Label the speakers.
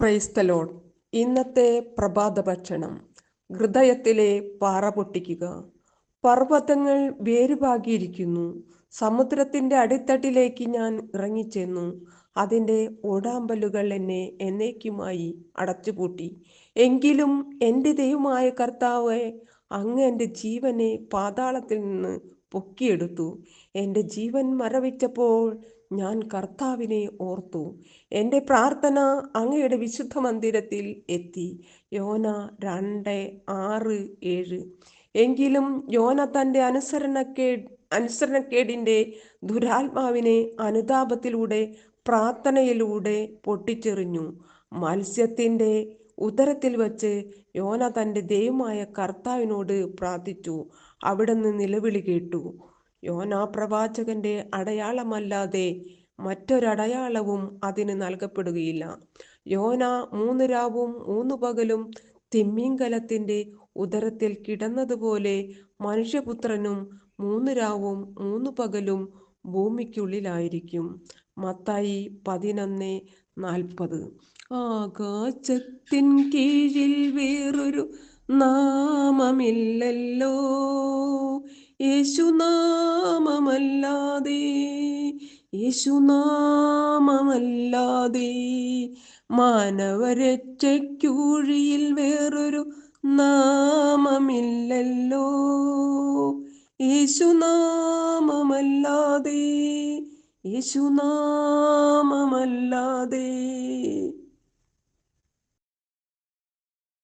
Speaker 1: Praise the Lord. ഇന്നത്തെ പ്രഭാത ഭക്ഷണം. ഹൃദയത്തിലെ പാറ പൊട്ടിക്കുക. പർവ്വതങ്ങൾ വേരുപാകിയിരിക്കുന്നു. സമുദ്രത്തിന്റെ അടിത്തട്ടിലേക്ക് ഞാൻ ഇറങ്ങിച്ചെന്നു. അതിൻ്റെ ഓടാമ്പലുകൾ എന്നെ എന്നേക്കുമായി അടച്ചുപൂട്ടി. എങ്കിലും എൻ്റെ ദൈവമായ കർത്താവേ, അങ്ങ് എൻ്റെ ജീവനെ പാതാളത്തിൽ നിന്ന് പൊക്കിയെടുത്തു. എൻ്റെ ജീവൻ മരവിച്ചപ്പോൾ ഞാൻ കർത്താവിനെ ഓർത്തു. എൻ്റെ പ്രാർത്ഥന അങ്ങയുടെ വിശുദ്ധ മന്ദിരത്തിൽ എത്തി. യോന 2:6-7. എങ്കിലും യോന തൻ്റെ അനുസരണക്കേടിൻ്റെ ദുരാത്മാവിനെ അനുതാപത്തിലൂടെ പ്രാർത്ഥനയിലൂടെ പൊട്ടിച്ചെറിഞ്ഞു. മത്സ്യത്തിൻ്റെ ഉദരത്തിൽ വച്ച് യോന തൻ്റെ ദൈവമായ കർത്താവിനോട് പ്രാർത്ഥിച്ചു. അവിടുന്ന് നിലവിളി കേട്ടു. യോന പ്രവാചകന്റെ അടയാളമല്ലാതെ മറ്റൊരടയാളവും അതിന് നൽകപ്പെടുകയില്ല. യോന 3 രാവും 3 പകലും തിമിംഗലത്തിന്റെ ഉദരത്തിൽ കിടന്നതുപോലെ മനുഷ്യപുത്രനും 3 രാവും 3 പകലും ഭൂമിക്കുള്ളിലായിരിക്കും. മത്തായി 11:40. ആകാശത്തിൻ കീഴിൽ വേറൊരു നാമമില്ലല്ലോ, യേശുനാമമല്ലാതെ, യേശുനാമമല്ലാതെ. മാനവരക്ഷയ്ക്കുഴിയിൽ വേറൊരു നാമമില്ലല്ലോ, യേശുനാമമല്ലാതെ, യേശുനാമമല്ലാതെ.